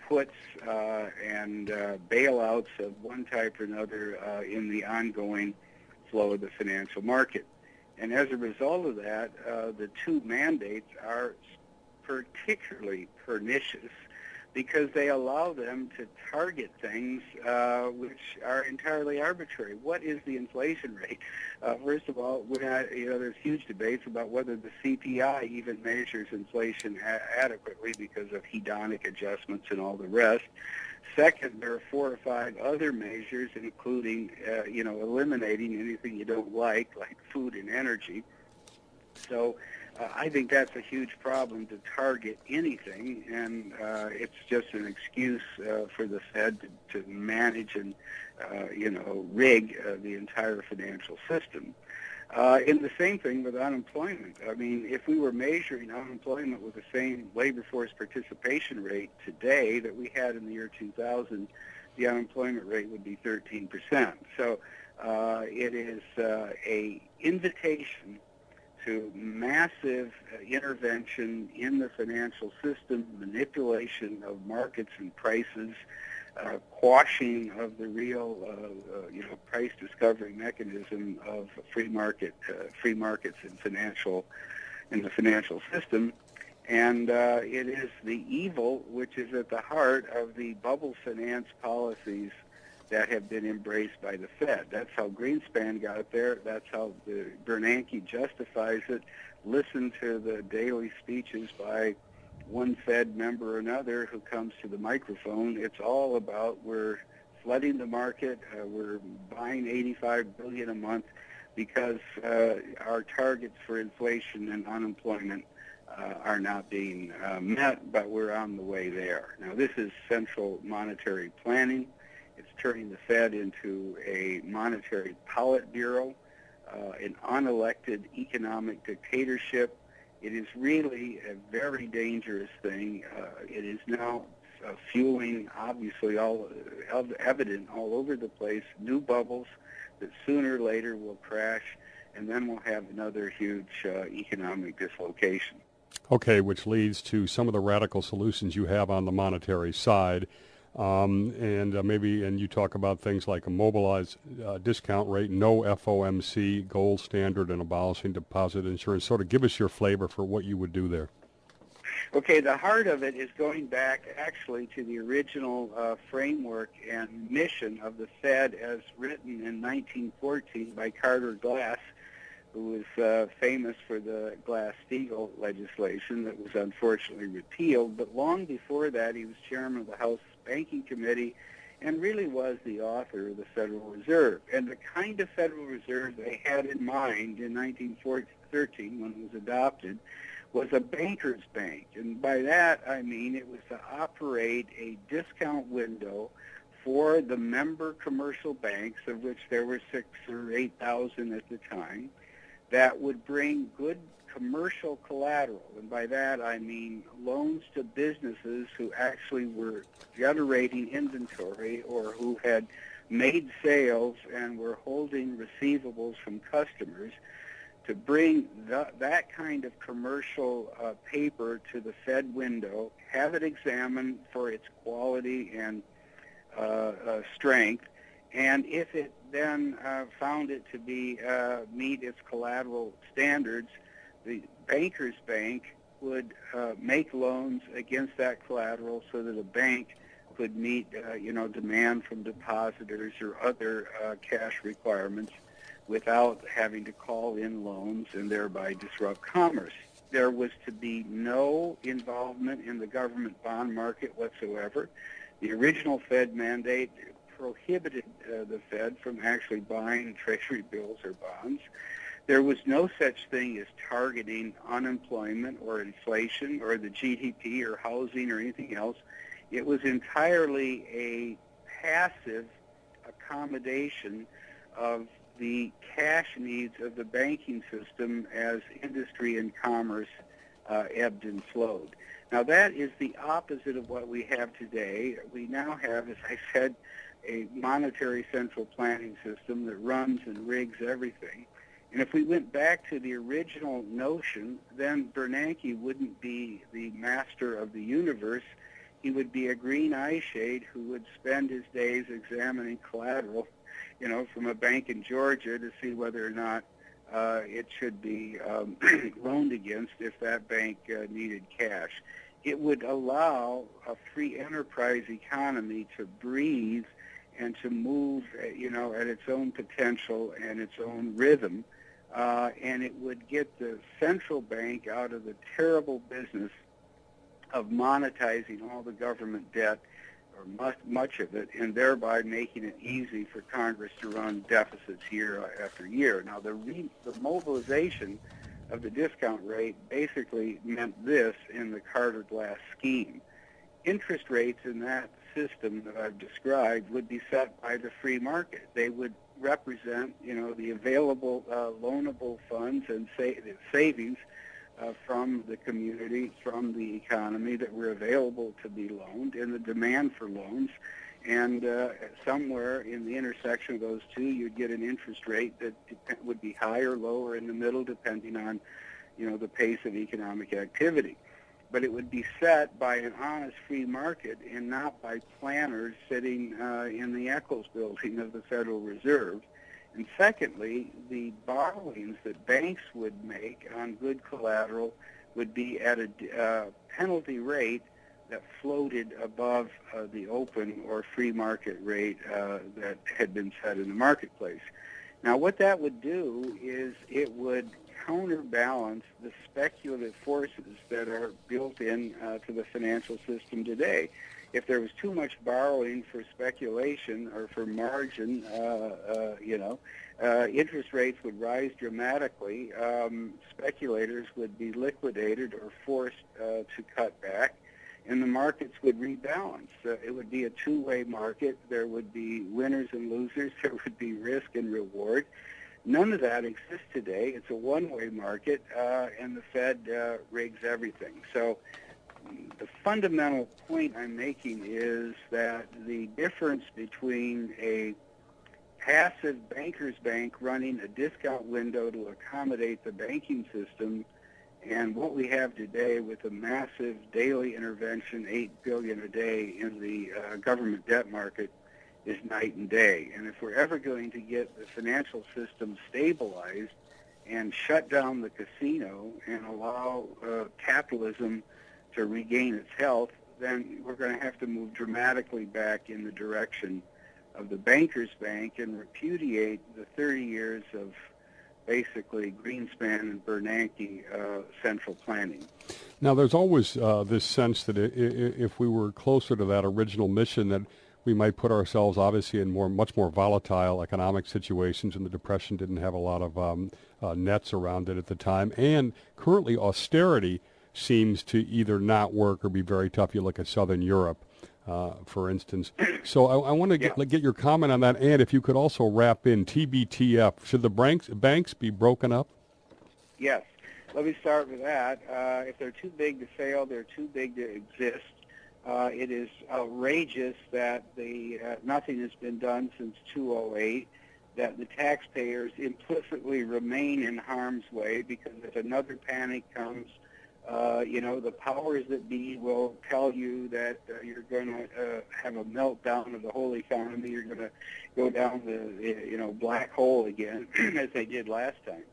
puts and bailouts of one type or another in the ongoing flow of the financial market. And as a result of that, the two mandates are particularly pernicious because they allow them to target things which are entirely arbitrary. What is the inflation rate? First of all, there's huge debates about whether the CPI even measures inflation adequately because of hedonic adjustments and all the rest. Second, there are 4 or 5 other measures, including, eliminating anything you don't like food and energy. So I think that's a huge problem to target anything, and it's just an excuse for the Fed to manage and, rig the entire financial system. And the same thing with unemployment. I mean, if we were measuring unemployment with the same labor force participation rate today that we had in the year 2000, the unemployment rate would be 13%. So it is a invitation to massive intervention in the financial system, manipulation of markets and prices, quashing of the real, price discovery mechanism of free markets in the financial system, and it is the evil which is at the heart of the bubble finance policies that have been embraced by the Fed. That's how Greenspan got there. That's how Bernanke justifies it. Listen to the daily speeches by one Fed member or another who comes to the microphone. It's all about we're flooding the market, we're buying $85 billion a month because our targets for inflation and unemployment are not being met, but we're on the way there. Now, this is central monetary planning. It's turning the Fed into a monetary Politburo, an unelected economic dictatorship. It is really a very dangerous thing. It is now fueling, obviously, evident all over the place, new bubbles that sooner or later will crash, and then we'll have another huge economic dislocation. Okay, which leads to some of the radical solutions you have on the monetary side. And you talk about things like a mobilized discount rate, no FOMC, gold standard, and abolishing deposit insurance. Sort of give us your flavor for what you would do there. Okay, the heart of it is going back actually to the original framework and mission of the Fed as written in 1914 by Carter Glass, who was famous for the Glass-Steagall legislation that was unfortunately repealed. But long before that, he was chairman of the House Banking Committee and really was the author of the Federal Reserve. And the kind of Federal Reserve they had in mind in 1913 when it was adopted was a banker's bank. And by that, I mean it was to operate a discount window for the member commercial banks, of which there were 6,000 or 8,000 at the time, that would bring good commercial collateral, and by that I mean loans to businesses who actually were generating inventory or who had made sales and were holding receivables from customers, to bring that kind of commercial paper to the Fed window, have it examined for its quality and strength, and if it then found it to be meet its collateral standards, the banker's bank would make loans against that collateral so that a bank could meet, demand from depositors or other cash requirements without having to call in loans and thereby disrupt commerce. There was to be no involvement in the government bond market whatsoever. The original Fed mandate prohibited the Fed from actually buying Treasury bills or bonds. There was no such thing as targeting unemployment or inflation or the GDP or housing or anything else. It was entirely a passive accommodation of the cash needs of the banking system as industry and commerce ebbed and flowed. Now that is the opposite of what we have today. We now have, as I said, a monetary central planning system that runs and rigs everything. And if we went back to the original notion, then Bernanke wouldn't be the master of the universe. He would be a green eye shade who would spend his days examining collateral, from a bank in Georgia to see whether or not it should be loaned against if that bank needed cash. It would allow a free enterprise economy to breathe and to move, at its own potential and its own rhythm. And it would get the central bank out of the terrible business of monetizing all the government debt, or much of it, and thereby making it easy for Congress to run deficits year after year. Now, the mobilization of the discount rate basically meant this in the Carter-Glass scheme. Interest rates in that system that I've described would be set by the free market. They would represent, the available loanable funds and savings from the community, from the economy that were available to be loaned, and the demand for loans. And somewhere in the intersection of those two, you'd get an interest rate that would be higher, lower, in the middle, depending on, the pace of economic activity. But it would be set by an honest free market and not by planners sitting in the Eccles building of the Federal Reserve. And secondly, the borrowings that banks would make on good collateral would be at a penalty rate that floated above the open or free market rate that had been set in the marketplace. Now, what that would do is it would counterbalance the speculative forces that are built in to the financial system today. If there was too much borrowing for speculation or for margin, interest rates would rise dramatically. Speculators would be liquidated or forced to cut back, and the markets would rebalance. It would be a two-way market. There would be winners and losers. There would be risk and reward. None of that exists today. It's a one-way market, and the Fed rigs everything. So the fundamental point I'm making is that the difference between a passive banker's bank running a discount window to accommodate the banking system and what we have today with a massive daily intervention, $8 billion a day in the government debt market, is night and day. And if we're ever going to get the financial system stabilized and shut down the casino and allow capitalism to regain its health, then we're going to have to move dramatically back in the direction of the banker's bank and repudiate the 30 years of basically Greenspan and Bernanke central planning. Now, there's always this sense that if we were closer to that original mission, that we might put ourselves obviously in much more volatile economic situations, and the Depression didn't have a lot of nets around it at the time. And currently austerity seems to either not work or be very tough. You look at Southern Europe, for instance. So I want to get your comment on that, and if you could also wrap in TBTF. Should the banks be broken up? Yes. Let me start with that. If they're too big to fail, they're too big to exist. It is outrageous that nothing has been done since 2008, that the taxpayers implicitly remain in harm's way, because if another panic comes, the powers that be will tell you that you're going to have a meltdown of the whole economy. You're going to go down the black hole again, as they did last time.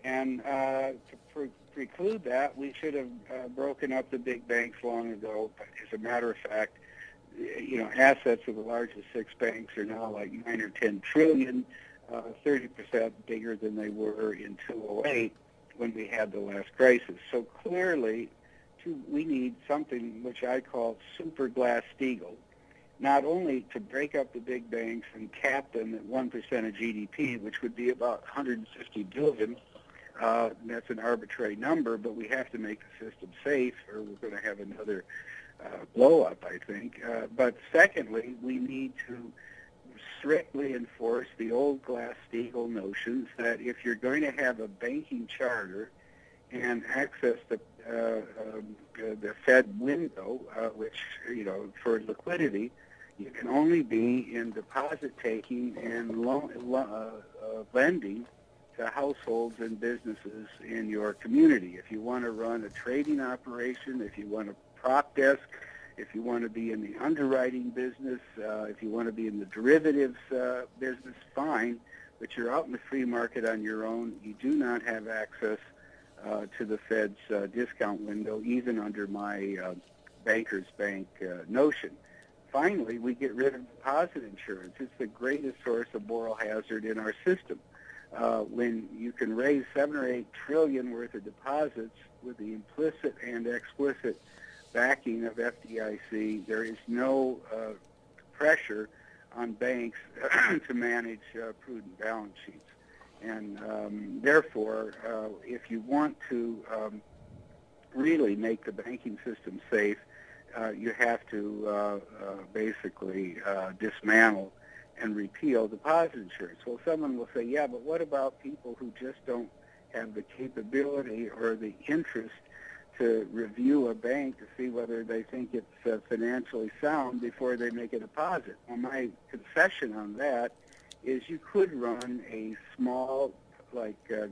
And to preclude that, we should have broken up the big banks long ago. But as a matter of fact, assets of the largest 6 banks are now like 9 or 10 trillion, 30% bigger than they were in 2008 when we had the last crisis. So clearly, we need something which I call super Glass-Steagall, not only to break up the big banks and cap them at 1% of GDP, which would be about 150 billion. That's an arbitrary number, but we have to make the system safe, or we're going to have another blow-up, I think. But secondly, we need to strictly enforce the old Glass-Steagall notions that if you're going to have a banking charter and access the Fed window, which, for liquidity, you can only be in deposit-taking and lending to households and businesses in your community. If you want to run a trading operation, if you want a prop desk, if you want to be in the underwriting business, if you want to be in the derivatives business, fine, but you're out in the free market on your own. You do not have access to the Fed's discount window, even under my banker's bank notion. Finally, we get rid of deposit insurance. It's the greatest source of moral hazard in our system. When you can raise 7 or 8 trillion worth of deposits with the implicit and explicit backing of FDIC, there is no pressure on banks to manage prudent balance sheets. And therefore, if you want to really make the banking system safe, you have to basically dismantle and repeal deposit insurance. Well, someone will say, yeah, but what about people who just don't have the capability or the interest to review a bank to see whether they think it's financially sound before they make a deposit? Well, my concession on that is you could run a small,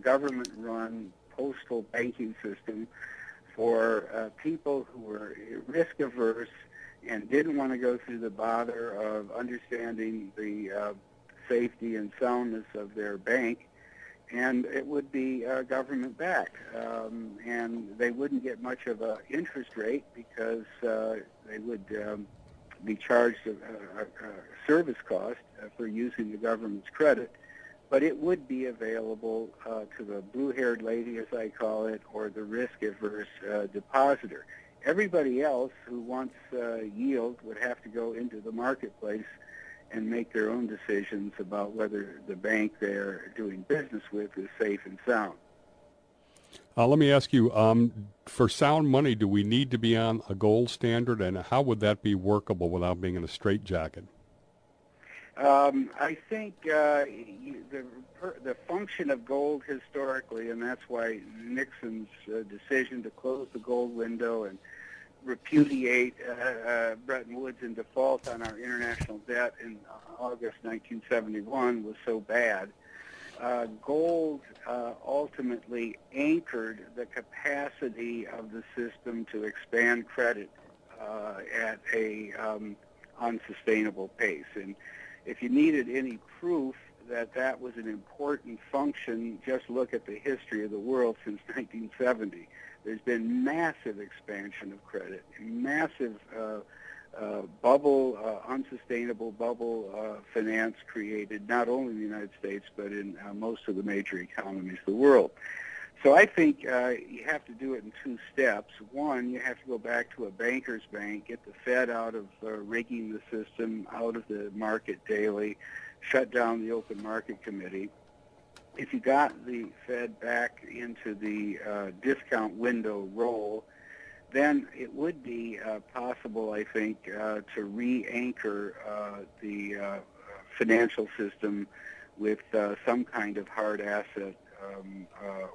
government-run postal banking system for people who were risk-averse and didn't want to go through the bother of understanding the safety and soundness of their bank, and it would be government-backed. And they wouldn't get much of an interest rate because they would be charged a service cost for using the government's credit, but it would be available to the blue-haired lady, as I call it, or the risk-averse depositor. Everybody else who wants yield would have to go into the marketplace and make their own decisions about whether the bank they're doing business with is safe and sound. Let me ask you, for sound money, do we need to be on a gold standard, and how would that be workable without being in a straitjacket? I think the function of gold historically, and that's why Nixon's decision to close the gold window and repudiate Bretton Woods in default on our international debt in August 1971 was so bad. Gold ultimately anchored the capacity of the system to expand credit at a unsustainable pace. And if you needed any proof that that was an important function, just look at the history of the world since 1970. There's been massive expansion of credit, massive unsustainable bubble finance created, not only in the United States, but in most of the major economies of the world. So I think you have to do it in 2 steps. One, you have to go back to a banker's bank, get the Fed out of rigging the system, out of the market daily, shut down the open market committee. If you got the Fed back into the discount window role, then it would be possible, I think, to re-anchor the financial system with some kind of hard asset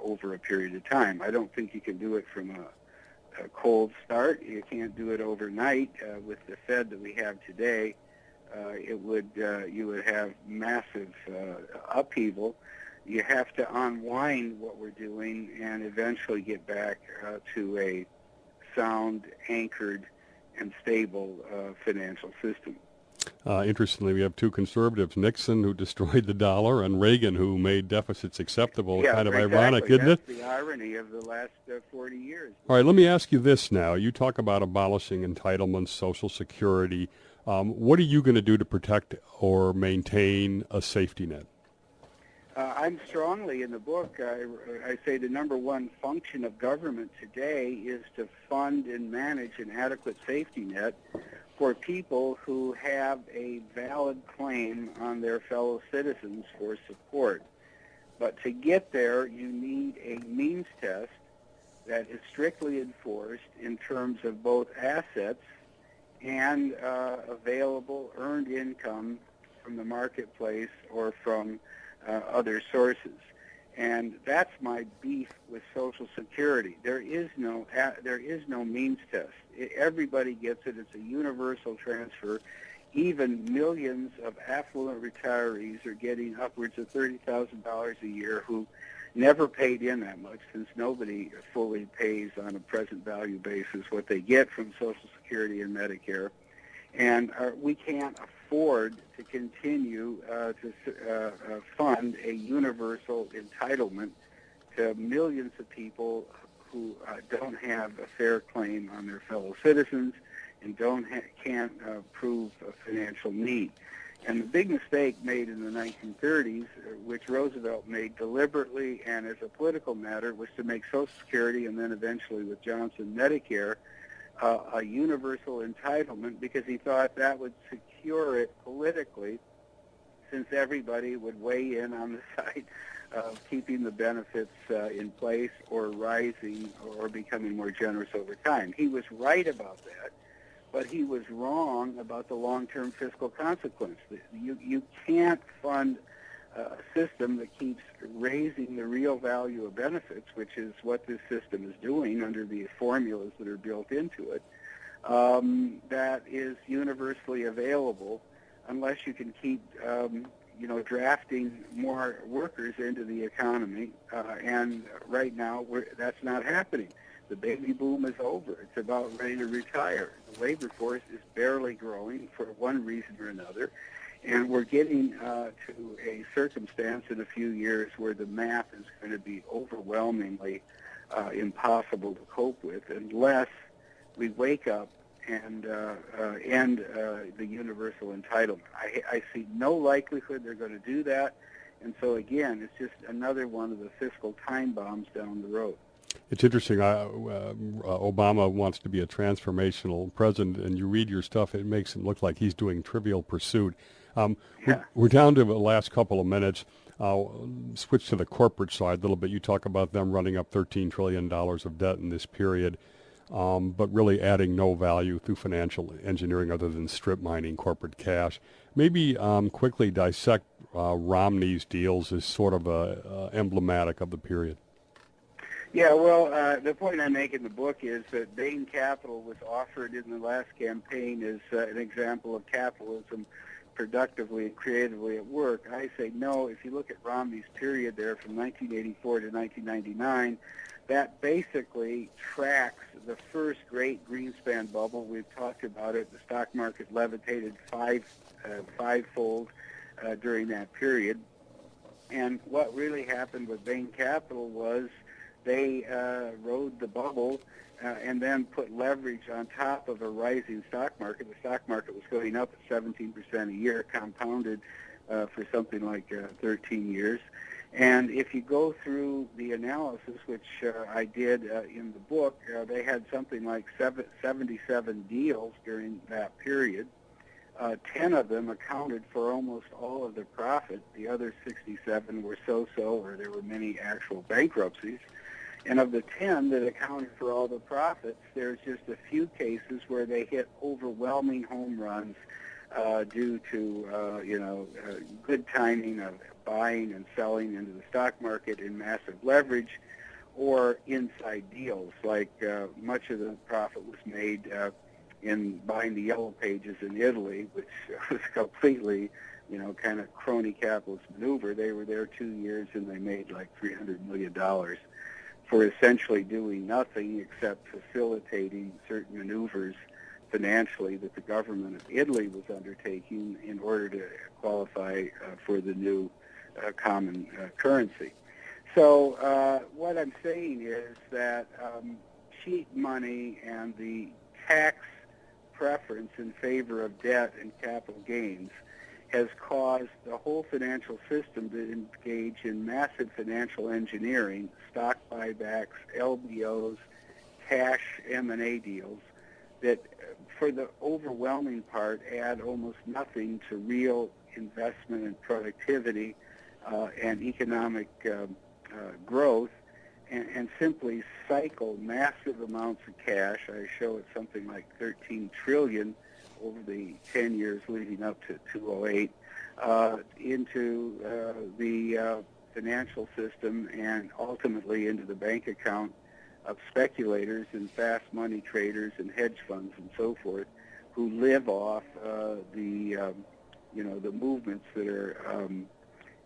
over a period of time. I don't think you can do it from a cold start. You can't do it overnight. With the Fed that we have today, you would have massive upheaval. You have to unwind what we're doing and eventually get back to a sound, anchored, and stable financial system. Interestingly, we have two conservatives, Nixon, who destroyed the dollar, and Reagan, who made deficits acceptable. Yeah, kind of exactly. ironic, isn't That's it? the irony of the last 40 years. All right, let me ask you this now. You talk about abolishing entitlements, Social Security. What are you going to do to protect or maintain a safety net? I'm strongly in the book, I say the number one function of government today is to fund and manage an adequate safety net for people who have a valid claim on their fellow citizens for support. But to get there, you need a means test that is strictly enforced in terms of both assets and available earned income from the marketplace or from other sources. And that's my beef with Social Security. There is no means test. Everybody gets it. It's a universal transfer. Even millions of affluent retirees are getting upwards of $30,000 a year who never paid in that much, since nobody fully pays on a present value basis what they get from Social Security and Medicare. And we can't afford to continue to fund a universal entitlement to millions of people who don't have a fair claim on their fellow citizens and can't prove a financial need. And the big mistake made in the 1930s, which Roosevelt made deliberately and as a political matter, was to make Social Security and then eventually with Johnson Medicare a universal entitlement, because he thought that would secure it politically, since everybody would weigh in on the side of keeping the benefits in place or rising or becoming more generous over time. He was right about that, but he was wrong about the long-term fiscal consequence. You can't fund a system that keeps raising the real value of benefits, which is what this system is doing under the formulas that are built into it, that is universally available, unless you can keep drafting more workers into the economy. And right now, that's not happening. The baby boom is over. It's about ready to retire. The labor force is barely growing for one reason or another. And we're getting to a circumstance in a few years where the math is going to be overwhelmingly impossible to cope with unless we wake up and end the universal entitlement. I see no likelihood they're going to do that. And so, again, it's just another one of the fiscal time bombs down the road. It's interesting. Obama wants to be a transformational president, and you read your stuff, it makes him look like he's doing Trivial Pursuit. We're down to the last couple of minutes. I'll switch to the corporate side a little bit. You talk about them running up $13 trillion of debt in this period, but really adding no value through financial engineering other than strip mining corporate cash. Maybe quickly dissect Romney's deals as sort of emblematic of the period. Yeah, well, the point I make in the book is that Bain Capital was offered in the last campaign as an example of capitalism productively and creatively at work. I say no. If you look at Romney's period there from 1984 to 1999, that basically tracks the first great Greenspan bubble. We've talked about it. The stock market levitated fivefold during that period. And what really happened with Bain Capital was they rode the bubble and then put leverage on top of a rising stock market. The stock market was going up at 17% a year, compounded for something like 13 years. And if you go through the analysis, which I did in the book, they had something like 77 deals during that period. 10 of them accounted for almost all of the profit. The other 67 were so-so, or there were many actual bankruptcies. And of the 10 that accounted for all the profits, there's just a few cases where they hit overwhelming home runs due to, good timing of buying and selling into the stock market in massive leverage, or inside deals, like much of the profit was made in buying the Yellow Pages in Italy, which was completely, kind of crony capitalist maneuver. They were there 2 years and they made like $300 million for essentially doing nothing except facilitating certain maneuvers financially that the government of Italy was undertaking in order to qualify for the new common currency. So what I'm saying is that cheap money and the tax preference in favor of debt and capital gains has caused the whole financial system to engage in massive financial engineering, stock buybacks, LBOs, cash M&A deals that for the overwhelming part add almost nothing to real investment and productivity and economic growth, and simply cycle massive amounts of cash. I show it something like $13 trillion over the 10 years leading up to 2008 into the financial system and ultimately into the bank account of speculators and fast money traders and hedge funds and so forth, who live off the movements that are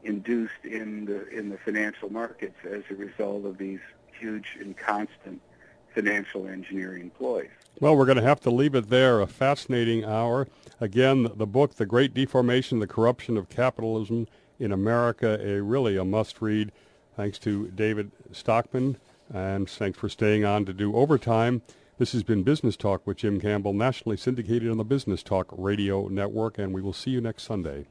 induced in the financial markets as a result of these huge and constant financial engineering ploys. Well, we're going to have to leave it there. A fascinating hour. Again, the book, The Great Deformation, The Corruption of Capitalism in America, really a must-read. Thanks to David Stockman, and thanks for staying on to do overtime. This has been Business Talk with Jim Campbell, nationally syndicated on the Business Talk Radio Network, and we will see you next Sunday.